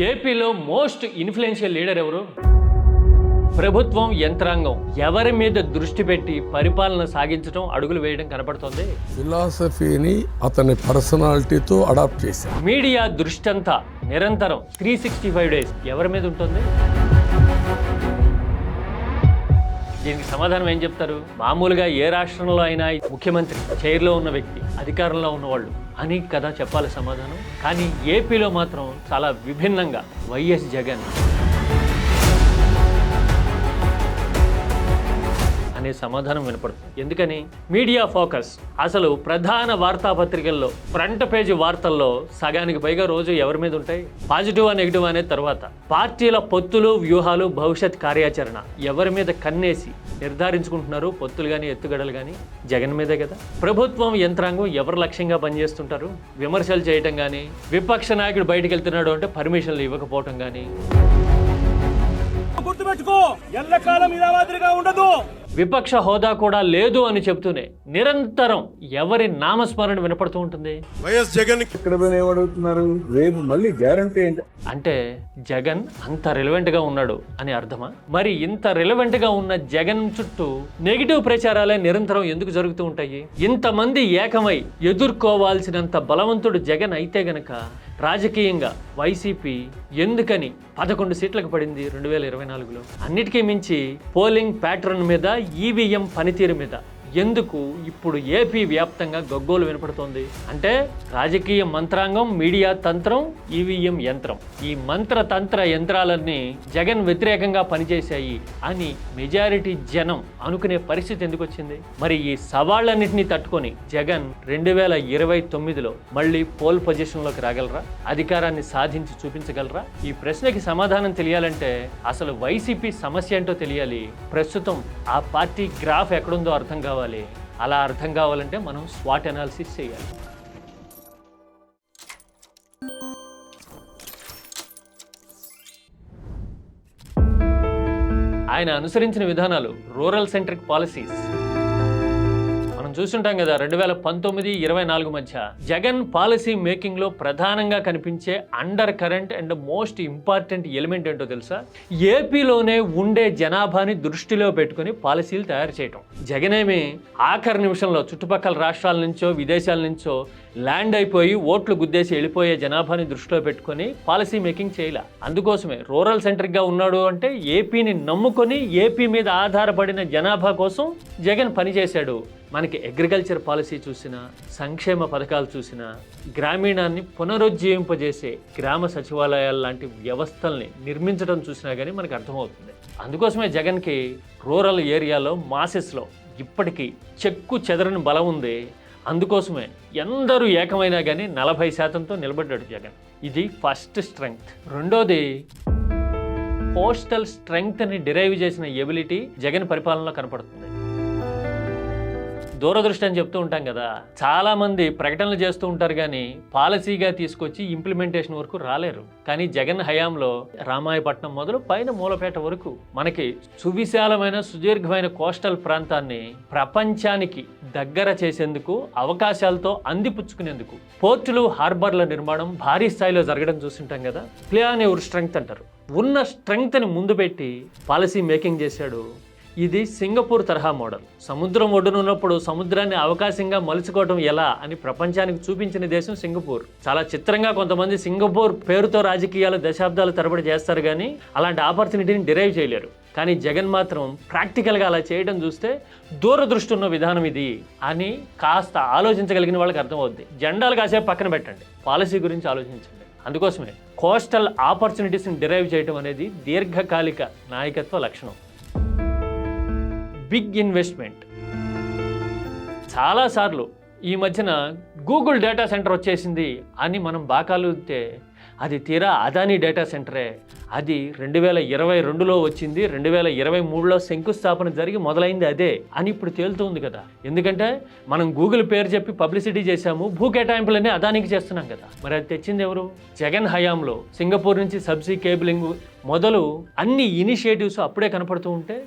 ఏపీలో most influential leader ఎవరు? ప్రభుత్వం యంత్రాంగం ఎవరి మీద దృష్టి పెట్టి పరిపాలన సాగించడం, అడుగులు వేయడం కనపడుతోంది. ఫిలాసఫీని అతని పర్సనాలిటీతో అడాప్ట్ చేశారు. మీడియా దృష్టి అంతా నిరంతరం 365 డేస్ ఎవరి మీద ఉంటుంది? దీనికి సమాధానం ఏం చెప్తారు? మామూలుగా ఏ రాష్ట్రంలో అయినా ముఖ్యమంత్రి చైర్లో ఉన్న వ్యక్తి, అధికారంలో ఉన్నవాళ్ళు అని కదా చెప్పాలి సమాధానం. కానీ ఏపీలో మాత్రం చాలా విభిన్నంగా వైఎస్ జగన్ అనే సమాధానం వినపడుతుంది. ఎందుకని? మీడియా ఫోకస్ అసలు ప్రధాన వార్తాపత్రికల్లో ఫ్రంట్ పేజీ వార్తల్లో సగానికి పైగా రోజు ఎవరి మీద ఉంటాయి? పాజిటివ్ నెగిటివ్ అనేది తర్వాత పార్టీల పొత్తులు, వ్యూహాలు, భవిష్యత్ కార్యాచరణ ఎవరి మీద కన్నేసి నిర్ధారించుకుంటున్నారు? పొత్తులు కానీ ఎత్తుగడలు కానీ జగన్ మీదే కదా. ప్రభుత్వం యంత్రాంగం ఎవరు లక్ష్యంగా పనిచేస్తుంటారు? విమర్శలు చేయటం కానీ, విపక్ష నాయకుడు బయటకు వెళ్తున్నాడు అంటే పర్మిషన్లు ఇవ్వకపోవటం కానీ. గుర్తుపెట్టుకో, ఎల్లకాలం ఇలా మాదిరిగా ఉండదు. విపక్ష హోదా కూడా లేదు అని చెప్తూనే నిరంతరం ఎవరి నామస్మరణ వినపడుతూ ఉంటుంది? వైఎస్ జగన్ ఇక్కడ ఏమడుగుతున్నారు? రేపు మళ్ళీ గ్యారంటీ ఏంటి అంటే జగన్ అంత రిలవెంట్ గా ఉన్నాడు అని అర్థమా? మరి ఇంత రిలవెంట్ గా ఉన్న జగన్ చుట్టూ నెగిటివ్ ప్రచారాలే నిరంతరం ఎందుకు జరుగుతూ ఉంటాయి? ఇంతమంది ఏకమై ఎదుర్కోవాల్సినంత బలవంతుడు జగన్ అయితే గనక రాజకీయంగా వైసీపీ ఎందుకని 11 సీట్లకు పడింది 2024లో? అన్నిటికీ మించి పోలింగ్ ప్యాటర్న్ మీద, ఈవీఎం పనితీరు మీద ఎందుకు ఇప్పుడు ఏపీ వ్యాప్తంగా గగ్గోలు వినపడుతోంది? అంటే రాజకీయ మంత్రాంగం, మీడియా తంత్రం, ఈవీఎం యంత్రం, ఈ మంత్ర తంత్ర యంత్రాలన్నీ జగన్ వ్యతిరేకంగా పనిచేశాయి అని మెజారిటీ జనం అనుకునే పరిస్థితి ఎందుకు వచ్చింది? మరి ఈ సవాళ్ళన్నింటినీ తట్టుకొని జగన్ 2029లో మళ్ళీ పోల్ పొజిషన్లోకి రాగలరా? అధికారాన్ని సాధించి చూపించగలరా? ఈ ప్రశ్నకి సమాధానం తెలియాలంటే అసలు వైసీపీ సమస్య ఏంటో తెలియాలి. ప్రస్తుతం ఆ పార్టీ గ్రాఫ్ ఎక్కడుందో అర్థం కావాలి. అలా అర్థం కావాలంటే మనం స్వాట్ అనాలిసిస్ చేయాలి. ఆయన అనుసరించిన విధానాలు రూరల్ సెంట్రిక్ పాలసీస్ మనం చూస్తుంటాం కదా. 2019-24 మధ్య జగన్ పాలసీ మేకింగ్ లో ప్రధానంగా కనిపించే under current and most important element ఏంటో తెలుసా? ఏపీలోనే ఉండే జనాభాని దృష్టిలో పెట్టుకుని పాలసీలు తయారు చేయటం. జగనేమి ఆఖరి నిమిషంలో చుట్టుపక్కల రాష్ట్రాల నుంచో విదేశాల నుంచో ల్యాండ్ అయిపోయి ఓట్లు గుద్దేసి వెళ్ళిపోయే జనాభాని దృష్టిలో పెట్టుకొని పాలసీ మేకింగ్ చేయాల. అందుకోసమే రూరల్ సెంట్రిక్గా ఉన్నాడు అంటే ఏపీని నమ్ముకొని ఏపీ మీద ఆధారపడిన జనాభా కోసం జగన్ పనిచేశాడు. మనకి అగ్రికల్చర్ పాలసీ చూసినా, సంక్షేమ పథకాలు చూసినా, గ్రామీణాన్ని పునరుజ్జీవింపజేసే గ్రామ సచివాలయాలు లాంటి వ్యవస్థల్ని నిర్మించడం చూసినా కానీ మనకు అర్థమవుతుంది. అందుకోసమే జగన్కి రూరల్ ఏరియాలో మాసెస్లో ఇప్పటికీ చెక్కు చెదరని బలం ఉంది. అందుకోసమే ఎందరూ ఏకమైనా కానీ 40%తో నిలబడ్డాడు జగన్. ఇది ఫస్ట్ స్ట్రెంగ్త్. రెండోది పోస్టల్ స్ట్రెంగ్త్ని డిరైవ్ చేసిన ఎబిలిటీ జగన్ పరిపాలనలో కనపడుతుంది. దూరదృష్టి అని చెప్తూ ఉంటాం కదా. చాలా మంది ప్రకటనలు చేస్తూ ఉంటారు కానీ పాలసీగా తీసుకొచ్చి ఇంప్లిమెంటేషన్ వరకు రాలేరు. కానీ జగన్ హయాంలో రామాయపట్నం మొదలు పైన మూలపేట వరకు మనకి సువిశాలమైన సుదీర్ఘమైన కోస్టల్ ప్రాంతాన్ని ప్రపంచానికి దగ్గర చేసేందుకు, అవకాశాలతో అందిపుచ్చుకునేందుకు పోర్టులు, హార్బర్ల నిర్మాణం భారీ స్థాయిలో జరగడం చూస్తుంటాం కదా. ప్లే ఆన్ యువర్ స్ట్రెంగ్త్ అంటారు. ఉన్న స్ట్రెంగ్త్ని ముందు పెట్టి పాలసీ మేకింగ్ చేశాడు. ఇది సింగపూర్ తరహా మోడల్. సముద్రం ఒడ్డునున్నప్పుడు సముద్రాన్ని అవకాశంగా మలుచుకోవడం ఎలా అని ప్రపంచానికి చూపించిన దేశం సింగపూర్. చాలా చిత్రంగా కొంతమంది సింగపూర్ పేరుతో రాజకీయాలు దశాబ్దాల తరబడి చేస్తారు కానీ అలాంటి ఆపర్చునిటీని డిరైవ్ చేయలేరు. కానీ జగన్ మాత్రం ప్రాక్టికల్గా అలా చేయడం చూస్తే దూరదృష్టి ఉన్న విధానం ఇది అని కాస్త ఆలోచించగలిగిన వాళ్ళకి అర్థమవుద్ది. జెండాలు కాసేపు పక్కన పెట్టండి, పాలసీ గురించి ఆలోచించండి. అందుకోసమే కోస్టల్ ఆపర్చునిటీస్ని డిరైవ్ చేయడం అనేది దీర్ఘకాలిక నాయకత్వ లక్షణం. Big investment. చాలాసార్లు ఈ మధ్యన గూగుల్ డేటా సెంటర్ వచ్చేసింది అని మనం బాకాలుతే అది తీరా అదానీ డేటా సెంటరే. అది 2022లో వచ్చింది, 2023లో శంకుస్థాపన జరిగి మొదలైంది అదే అని ఇప్పుడు తేలుతుంది కదా. ఎందుకంటే మనం గూగుల్ పేరు చెప్పి పబ్లిసిటీ చేశాము, భూ కేటాయింపులన్నీ అదానికి చేస్తున్నాం కదా. మరి అది తెచ్చింది ఎవరు? జగన్ హయాంలో సింగపూర్ నుంచి సబ్సీ కేబులింగ్ మొదలు అన్ని ఇనిషియేటివ్స్ అప్పుడే కనపడుతూ ఉంటే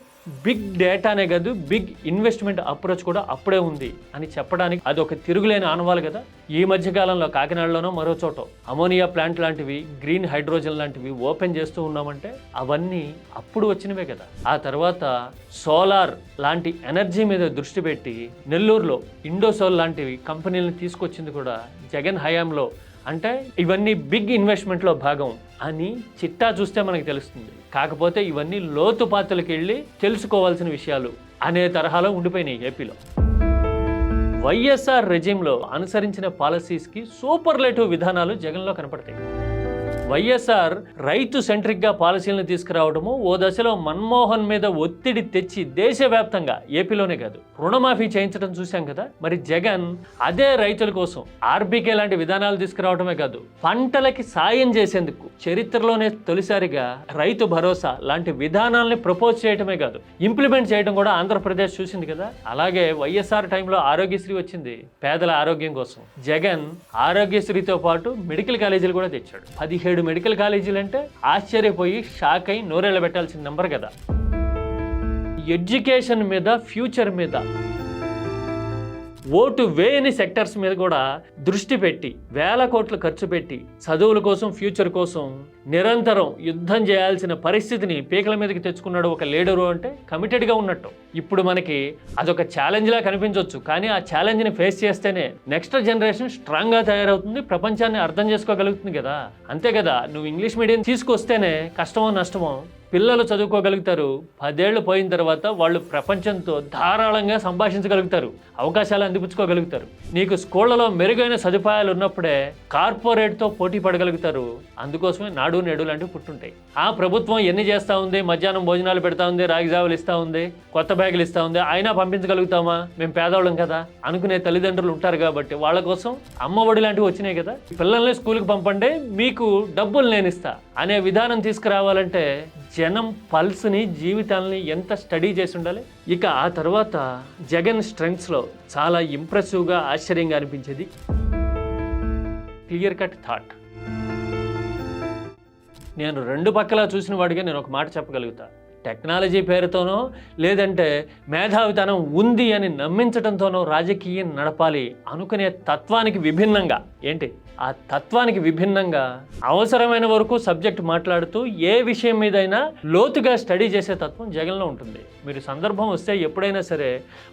బిగ్ డేటానే కాదు, బిగ్ ఇన్వెస్ట్మెంట్ అప్రోచ్ కూడా అప్పుడే ఉంది అని చెప్పడానికి అది ఒక తిరుగులేని ఆనవాలు కదా. ఈ మధ్య కాలంలో కాకినాడలోనో మరో చోట అమోనియా ప్లాంట్ లాంటివి, గ్రీన్ హైడ్రోజన్ లాంటివి ఓపెన్ చేస్తూ ఉన్నామంటే అవన్నీ అప్పుడు వచ్చినవే కదా. ఆ తర్వాత సోలార్ లాంటి ఎనర్జీ మీద దృష్టి పెట్టి నెల్లూరులో ఇండోసోల్ లాంటివి కంపెనీలను తీసుకొచ్చింది కూడా జగన్ హయాంలో. అంటే ఇవన్నీ బిగ్ ఇన్వెస్ట్మెంట్లో భాగం అని చిట్టా చూస్తే మనకు తెలుస్తుంది. కాకపోతే ఇవన్నీ లోతుపాతులకు వెళ్ళి తెలుసుకోవాల్సిన విషయాలు అనే తరహాలో ఉండిపోయినాయి ఏపీలో. వైఎస్ఆర్ రెజిమ్లో అనుసరించిన పాలసీస్కి సూపర్లేటివ్ విధానాలు జగన్లో కనపడతాయి. వైఎస్ఆర్ రైతు సెంట్రిక్గా పాలసీలను తీసుకురావడము ఓ దశలో మన్మోహన్ మీద ఒత్తిడి తెచ్చి దేశవ్యాప్తంగా, ఏపీలోనే కాదు, రుణమాఫీ చేయించడం చూశాం కదా. మరి జగన్ అదే రైతుల కోసం ఆర్బీకే లాంటి విధానాలు తీసుకురావడమే కాదు, పంటలకి సాయం చేసేందుకు చరిత్రలోనే తొలిసారిగా రైతు భరోసా లాంటి విధానాలని ప్రపోజ్ చేయడమే కాదు, ఇంప్లిమెంట్ చేయడం కూడా ఆంధ్రప్రదేశ్ చూసింది కదా. అలాగే వైఎస్ఆర్ టైంలో ఆరోగ్యశ్రీ వచ్చింది పేదల ఆరోగ్యం కోసం. జగన్ ఆరోగ్యశ్రీతో పాటు మెడికల్ కాలేజీలు కూడా తెచ్చాడు. 17 మెడికల్ కాలేజీలు అంటే ఆశ్చర్యపోయి షాక్ అయి నోరేళ్ళ పెట్టాల్సిన నెంబర్ కదా. ఎడ్యుకేషన్ మీద, ఫ్యూచర్ మీద, ఓటు వేయని సెక్టర్స్ మీద కూడా దృష్టి పెట్టి వేల కోట్లు ఖర్చు పెట్టి చదువుల కోసం, ఫ్యూచర్ కోసం నిరంతరం యుద్ధం చేయాల్సిన పరిస్థితిని పీకల మీదకి తెచ్చుకున్నాడు ఒక లీడరు అంటే కమిటెడ్గా ఉన్నట్టు. ఇప్పుడు మనకి అదొక ఛాలెంజ్లా కనిపించవచ్చు, కానీ ఆ ఛాలెంజ్ని ఫేస్ చేస్తేనే నెక్స్ట్ జనరేషన్ స్ట్రాంగ్గా తయారవుతుంది, ప్రపంచాన్ని అర్థం చేసుకోగలుగుతుంది కదా. అంతే కదా, నువ్వు ఇంగ్లీష్ మీడియం తీసుకొస్తేనే కష్టమో నష్టమో పిల్లలు చదువుకోగలుగుతారు. 10 ఏళ్ళు పోయిన తర్వాత వాళ్ళు ప్రపంచంతో ధారాళంగా సంభాషించగలుగుతారు, అవకాశాలు అందిపుచ్చుకోగలుగుతారు. నీకు స్కూళ్లలో మెరుగైన సదుపాయాలు ఉన్నప్పుడే కార్పొరేట్తో పోటీ పడగలుగుతారు. అందుకోసమే నాడు నేడు లాంటివి పుట్టుంటాయి. ఆ ప్రభుత్వం ఎన్ని చేస్తూ ఉంది, మధ్యాహ్నం భోజనాలు పెడతా ఉంది, రాగి జావులు ఇస్తూ ఉంది, కొత్త బ్యాగులు ఇస్తూ ఉంది, అయినా పంపించగలుగుతామా, మేము పేదవాళ్ళం కదా అనుకునే తల్లిదండ్రులు ఉంటారు. కాబట్టి వాళ్ళ కోసం అమ్మఒడి లాంటివి వచ్చినాయి కదా. పిల్లల్ని స్కూల్కి పంపండి, మీకు డబ్బులు నేను ఇస్తా అనే విధానం తీసుకురావాలంటే జనం పల్స్ని, జీవితాలని ఎంత స్టడీ చేసి ఉండాలి. ఇక ఆ తర్వాత జగన్ స్ట్రెంగ్స్లో చాలా ఇంప్రెసివ్గా, ఆశ్చర్యంగా అనిపించేది క్లియర్ కట్ థాట్. నేను రెండు పక్కలా చూసిన వాడిగా నేను ఒక మాట చెప్పగలుగుతా. టెక్నాలజీ పేరుతోనో లేదంటే మేధావితనం ఉంది అని నమ్మించడంతోనో రాజకీయం నడపాలి అనుకునే తత్వానికి విభిన్నంగా, ఏంటి ఆ తత్వానికి విభిన్నంగా అవసరమైన వరకు సబ్జెక్ట్ మాట్లాడుతూ ఏ విషయం మీదైనా లోతుగా స్టడీ చేసే తత్వం జగన్లో ఉంటుంది. మీరు సందర్భం వస్తే ఎప్పుడైనా సరే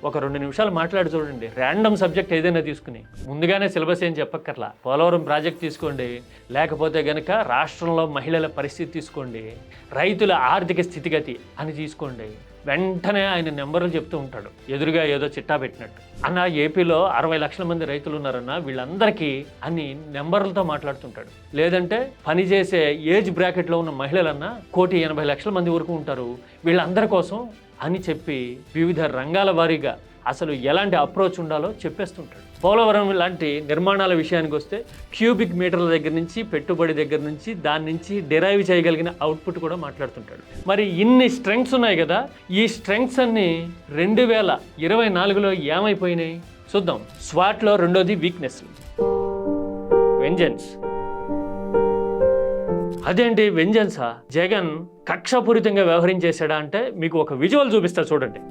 ఒక 2 నిమిషాలు మాట్లాడి చూడండి. ర్యాండమ్ సబ్జెక్ట్ ఏదైనా తీసుకుని, ముందుగానే సిలబస్ ఏం చెప్పక్కర్లా, పోలవరం ప్రాజెక్ట్ తీసుకోండి, లేకపోతే గనక రాష్ట్రంలో మహిళల పరిస్థితి తీసుకోండి, రైతుల ఆర్థిక స్థితిగతి అని తీసుకోండి, వెంటనే ఆయన నెంబర్లు చెప్తూ ఉంటాడు, ఎదురుగా ఏదో చిట్టా పెట్టినట్టు. అన్న ఏపీలో 60 లక్షల మంది రైతులు ఉన్నారన్న, వీళ్ళందరికీ అన్ని నెంబర్లతో మాట్లాడుతుంటాడు. లేదంటే పనిచేసే ఏజ్ బ్రాకెట్లో ఉన్న మహిళలన్నా 1,80,00,000 మంది వరకు ఉంటారు, వీళ్ళందరి కోసం అని చెప్పి వివిధ రంగాల వారీగా అసలు ఎలాంటి అప్రోచ్ ఉండాలో చెప్పేస్తుంటాడు. పోలవరం లాంటి నిర్మాణాల విషయానికి వస్తే క్యూబిక్ మీటర్ల దగ్గర నుంచి, పెట్టుబడి దగ్గర నుంచి, దాని నుంచి డిరైవ్ చేయగలిగిన అవుట్పుట్ కూడా మాట్లాడుతుంటాడు. మరి ఇన్ని స్ట్రెంగ్స్ ఉన్నాయి కదా, ఈ స్ట్రెంగ్స్ అన్ని 2024లో ఏమైపోయినాయి చూద్దాం. స్వాట్లో రెండోది వీక్నెస్, వెంజెన్స్. అదేంటి వెంజెన్సా? జగన్ కక్షపూరితంగా వ్యవహరించేశాడా అంటే మీకు ఒక విజువల్ చూపిస్తా చూడండి.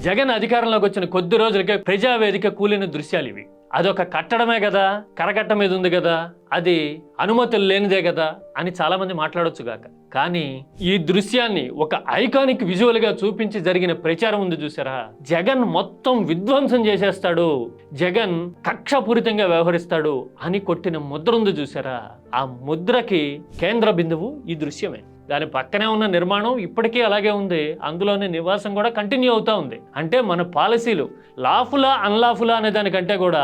జగన్ అధికారంలోకి వచ్చిన కొద్ది రోజులకే ప్రజావేదిక కూలిన దృశ్యాలు ఇవి. అదొక కట్టడమే కదా, కరకట్ట మీద ఉంది కదా, అది అనుమతులు లేనిదే కదా అని చాలా మంది మాట్లాడొచ్చుగాక. కానీ ఈ దృశ్యాన్ని ఒక ఐకానిక్ విజువల్గా చూపించి జరిగిన ప్రచారం ఉంది చూసారా, జగన్ మొత్తం విధ్వంసం చేసేస్తాడు, జగన్ కక్షపూరితంగా వ్యవహరిస్తాడు అని కొట్టిన ముద్ర ఉంది చూసారా, ఆ ముద్రకి కేంద్ర బిందువు ఈ దృశ్యమే. దాని పక్కనే ఉన్న నిర్మాణం ఇప్పటికీ అలాగే ఉంది, అందులోనే నివాసం కూడా కంటిన్యూ అవుతూ ఉంది. అంటే మన పాలసీలు లాఫులా అన్లాఫులా అనే దానికంటే కూడా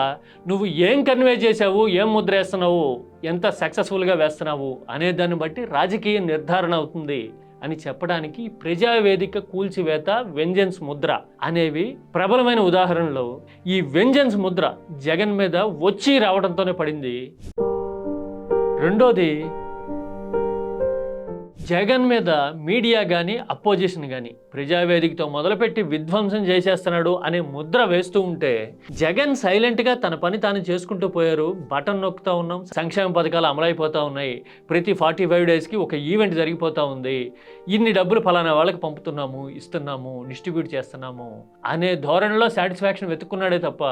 నువ్వు ఏం కన్వే చేసావు, ఏం ముద్ర వేస్తున్నావు, ఎంత సక్సెస్ఫుల్గా వేస్తున్నావు అనే దాన్ని బట్టి రాజకీయ నిర్ధారణ అవుతుంది అని చెప్పడానికి ప్రజావేదిక కూల్చివేత, వెంజెన్స్ ముద్ర అనేవి ప్రబలమైన ఉదాహరణలు. ఈ వెంజెన్స్ ముద్ర జగన్ మీద వచ్చి రావడంతోనే పడింది. రెండోది జగన్ మీద మీడియా కానీ అపోజిషన్ కానీ ప్రజావేదికతో మొదలుపెట్టి విధ్వంసం చేసేస్తున్నాడు అనే ముద్ర వేస్తూ ఉంటే జగన్ సైలెంట్గా తన పని తాను చేసుకుంటూ పోయారు. బటన్ నొక్కుతూ ఉన్నాం, సంక్షేమ పథకాలు అమలైపోతూ ఉన్నాయి, ప్రతి 45 డేస్కి ఒక ఈవెంట్ జరిగిపోతూ ఉంది, ఇన్ని డబ్బులు ఫలానా వాళ్ళకి పంపుతున్నాము, ఇస్తున్నాము, డిస్ట్రిబ్యూట్ చేస్తున్నాము అనే ధోరణిలో సాటిస్ఫాక్షన్ వెతుక్కున్నాడే తప్ప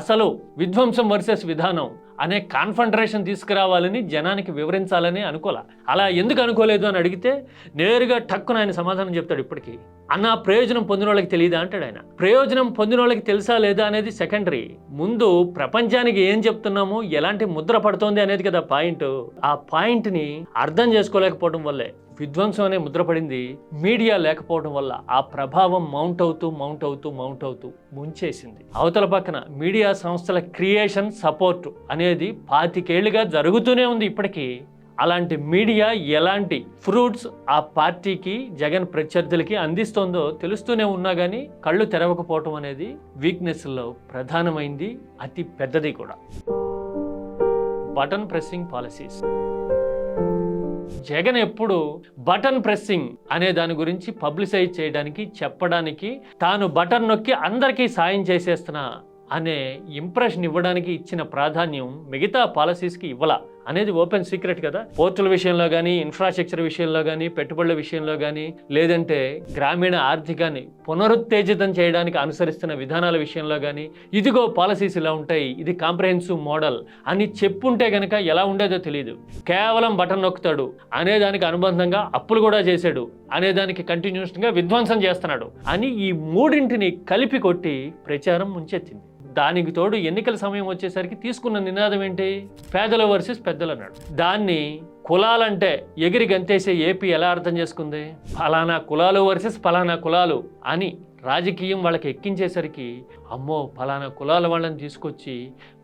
అసలు విధ్వంసం వర్సెస్ విధానం అనే కాన్ఫంట్రేషన్ తీసుకురావాలని జనానికి వివరించాలని అనుకోలే. అలా ఎందుకు అనుకోలేదు అని అడిగితే నేరుగా టక్కున ఆయన సమాధానం చెప్తాడు. ఇప్పటికీ అన్న ప్రయోజనం పొందిన వాళ్ళకి తెలియదా అంటాడు ఆయన. ప్రయోజనం పొందిన వాళ్ళకి తెలుసా లేదా అనేది సెకండరీ. ముందు ప్రపంచానికి ఏం చెప్తున్నాము, ఎలాంటి ముద్ర పడుతోంది అనేది కదా పాయింట్. ఆ పాయింట్ని అర్థం చేసుకోలేకపోవడం వల్లే విధ్వంసం అనే ముద్ర పడింది. మీడియా లేకపోవడం వల్ల ఆ ప్రభావం మౌంట్ అవుతూ ముంచేసింది. అవతల పక్కన మీడియా సంస్థల క్రియేషన్ సపోర్ట్ అనేది 25 ఏళ్లుగా జరుగుతూనే ఉంది ఇప్పటికీ. అలాంటి మీడియా ఎలాంటి ఫ్రూట్స్ ఆ పార్టీకి, జగన్ ప్రత్యర్థులకి అందిస్తోందో తెలుస్తూనే ఉన్నా కానీ కళ్ళు తెరవకపోవటం అనేది వీక్నెస్లో ప్రధానమైంది, అతి పెద్దది కూడా. Button pressing policies. జగన్ ఎప్పుడు బటన్ ప్రెస్సింగ్ అనే దాని గురించి పబ్లిసైజ్ చేయడానికి, చెప్పడానికి, తాను బటన్ నొక్కి అందరికీ సాయం చేసేస్తున్నా అనే ఇంప్రెషన్ ఇవ్వడానికి ఇచ్చిన ప్రాధాన్యం మిగతా పాలసీస్కి ఇవ్వాల అనేది ఓపెన్ సీక్రెట్ కదా. పోర్టుల విషయంలో కానీ, ఇన్ఫ్రాస్ట్రక్చర్ విషయంలో కానీ, పెట్టుబడుల విషయంలో కానీ, లేదంటే గ్రామీణ ఆర్థికాన్ని పునరుత్తేజితం చేయడానికి అనుసరిస్తున్న విధానాల విషయంలో కానీ, ఇదిగో పాలసీస్ ఇలా ఉంటాయి, ఇది కాంప్రహెన్సివ్ మోడల్ అని చెప్పుంటే గనక ఎలా ఉండేదో తెలియదు. కేవలం బటన్ నొక్కుతాడు అనేదానికి అనుబంధంగా అప్పులు కూడా చేశాడు అనేదానికి కంటిన్యూస్గా విధ్వంసం చేస్తున్నాడు అని ఈ మూడింటిని కలిపి కొట్టి ప్రచారం ముంచెత్తింది. దానికి తోడు ఎన్నికల సమయం వచ్చేసరికి తీసుకున్న నినాదం ఏంటి? పేదల వర్సెస్ పెద్దలు అన్నాడు. దాన్ని కులాలంటే ఎగిరి గంతేసే ఏపీ ఎలా అర్థం చేసుకుంది? ఫలానా కులాలు వర్సెస్ ఫలానా కులాలు అని రాజకీయం వాళ్ళకి ఎక్కించేసరికి అమ్మో ఫలానా కులాల వాళ్ళని తీసుకొచ్చి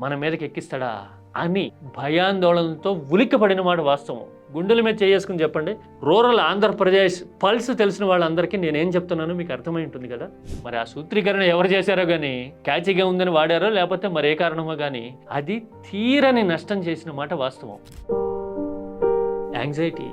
మన మీదకి ఎక్కిస్తాడా అని భయాందోళనతో ఉలిక్కిపడిన మాట వాస్తవం. గుండెల మీద చేసుకుని చెప్పండి. రూరల్ ఆంధ్రప్రదేశ్ పల్స్ తెలిసిన వాళ్ళందరికీ నేనేం చెప్తున్నానో మీకు అర్థమై ఉంటుంది కదా. మరి ఆ సూత్రీకరణ ఎవరు చేశారో కానీ, క్యాచీగా ఉందని వాడారో లేకపోతే మరే కారణమో కానీ అది తీరని నష్టం చేసిన మాట వాస్తవం. యాంగ్జైటీ.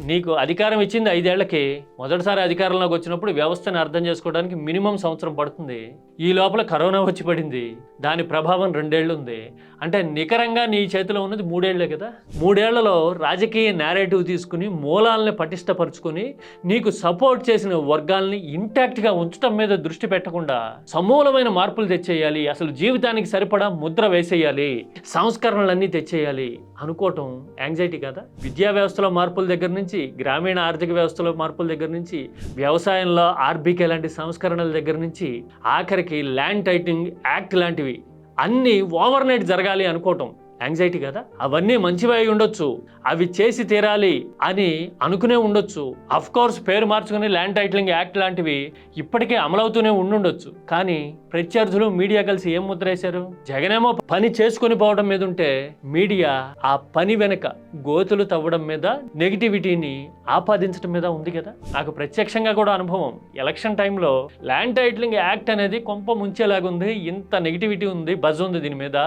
నీకు అధికారం ఇచ్చింది 5 ఏళ్లకి. మొదటిసారి అధికారంలోకి వచ్చినప్పుడు వ్యవస్థను అర్థం చేసుకోవడానికి మినిమం సంవత్సరం పడుతుంది. ఈ లోపల కరోనా వచ్చి పడింది, దాని ప్రభావం 2 ఏళ్ళు ఉంది. అంటే నికరంగా నీ చేతిలో ఉన్నది 3 ఏళ్లే కదా. 3 ఏళ్లలో రాజకీయ నేరేటివ్ తీసుకుని మూలాలని పటిష్టపరుచుకొని నీకు సపోర్ట్ చేసిన వర్గాల్ని ఇంటాక్ట్గా ఉంచడం మీద దృష్టి పెట్టకుండా సమూలమైన మార్పులు తెచ్చేయాలి, అసలు జీవితానికి సరిపడా ముద్ర వేసేయాలి, సంస్కరణలన్నీ తెచ్చేయాలి అనుకోవటం యాంగ్జైటీ కదా. విద్యా వ్యవస్థలో మార్పుల దగ్గర నుంచి, గ్రామీణ ఆర్థిక వ్యవస్థలో మార్పుల దగ్గర నుంచి, వ్యవసాయంలో ఆర్బీకే లాంటి సంస్కరణల దగ్గర నుంచి, ఆఖరికి ల్యాండ్ టైటిలింగ్ యాక్ట్ లాంటివి అన్నీ ఓవర్ నైట్ జరగాలి అనుకోవటం యాంగ్జైటీ కదా. అవన్నీ మంచివి అయి ఉండొచ్చు, అవి చేసి తీరాలి అని అనుకునే ఉండొచ్చు. అఫ్ కోర్స్ పేరు మార్చుకుని ల్యాండ్ టైటిలింగ్ యాక్ట్ లాంటివి ఇప్పటికే అమలవుతూనే ఉండుండొచ్చు. కానీ ప్రత్యర్థులు మీడియా కలిసి ఏం ముద్ర వేశారు? జగనేమో పని చేసుకుని పోవడం మీద ఉంటే మీడియా ఆ పని వెనక గోతులు తవ్వడం మీద, నెగిటివిటీని ఆపాదించడం మీద ఉంది కదా. నాకు ప్రత్యక్షంగా కూడా అనుభవం. ఎలక్షన్ టైంలో ల్యాండ్ టైటిలింగ్ యాక్ట్ అనేది కొంప ముంచేలాగుంది, ఇంత నెగిటివిటీ ఉంది, బజ్ ఉంది దీని మీద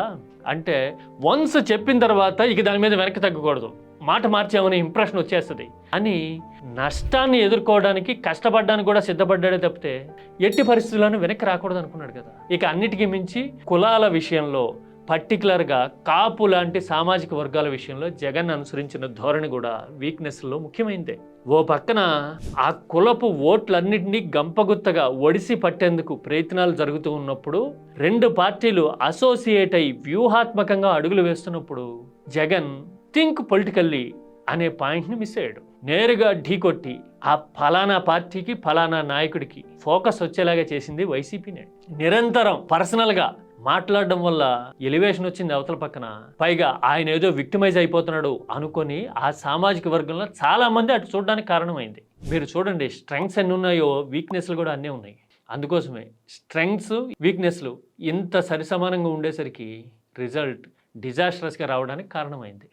అంటే వన్స్ చెప్పిన తర్వాత ఇక దాని మీద వెనక్కి తగ్గకూడదు, మాట మార్చామనే ఇంప్రెషన్ వచ్చేస్తుంది అని నష్టాన్ని ఎదుర్కోవడానికి కష్టపడ్డానికి కూడా సిద్ధపడ్డాడే తప్పితే ఎట్టి పరిస్థితుల్లోనూ వెనక్కి రాకూడదు అనుకున్నాడు కదా. ఇక అన్నిటికీ మించి కులాల విషయంలో, పర్టికులర్గా కాపు లాంటి సామాజిక వర్గాల విషయంలో జగన్ అనుసరించిన ధోరణి కూడా వీక్నెస్లో ముఖ్యమైనదే. ఓ పక్కన ఆ కులపు ఓట్లన్నింటినీ గంపగుత్తగా ఒడిసి పట్టేందుకు ప్రయత్నాలు జరుగుతూ ఉన్నప్పుడు, 2 పార్టీలు అసోసియేట్ అయి వ్యూహాత్మకంగా అడుగులు వేస్తున్నప్పుడు జగన్ థింక్ పొలిటికల్లీ అనే పాయింట్ని మిస్ అయ్యాడు. నేరుగా ఢీకొట్టి ఆ ఫలానా పార్టీకి, ఫలానా నాయకుడికి ఫోకస్ వచ్చేలాగా చేసింది వైసీపీనే. నిరంతరం పర్సనల్గా మాట్లాడడం వల్ల ఎలివేషన్ వచ్చింది అవతల పక్కన. పైగా ఆయన ఏదో విక్టిమైజ్ అయిపోతున్నాడు అనుకొని ఆ సామాజిక వర్గంలో చాలా మంది అటు చూడడానికి కారణమైంది. మీరు చూడండి, స్ట్రెంగ్స్ ఎన్ని ఉన్నాయో వీక్నెస్లు కూడా అన్నీ ఉన్నాయి. అందుకోసమే స్ట్రెంగ్స్, వీక్నెస్లు ఇంత సరిసమానంగా ఉండేసరికి రిజల్ట్ డిజాస్ట్రస్గా రావడానికి కారణమైంది.